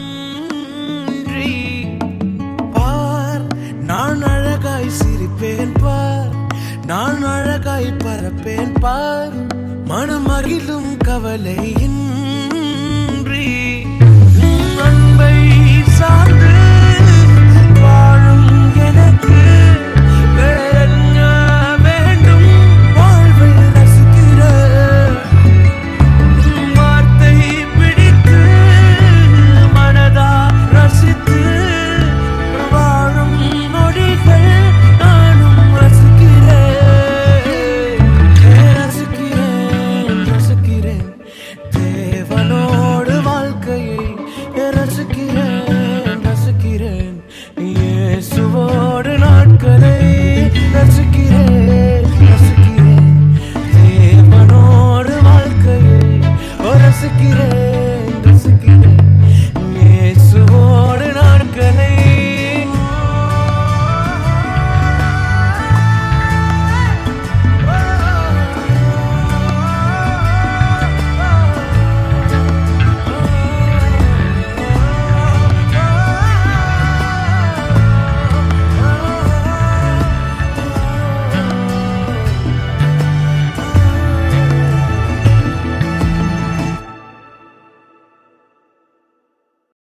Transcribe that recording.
நன்றி. பார், நான் அழகாய் சிரிப்பேன் பார், நான் அழகாய் பறப்பேன் பார், மனமகிழும் கவலையின்றி. அன்பை சார்ந்து வாழும் எனக்கு வேறென்ன வேண்டும்? வாழ்வை ரசிக்கிற வார்த்தை பிடித்து மனதா ரசித்து வாழும் நொடிகள் நானும் ரசிக்கிறேன் ரசிக்கிறேன் ரசிக்கிறேன். தேவனோடு வாழ்க்கையை ரசிக்கிறேன் ரசிக்கிறேன். இயேசுவோடு நாட்களை ரசிக்கிறேன் ரசிக்கிறேன். தேவனோடு வாழ்க்கையை ரசிக்கிறேன்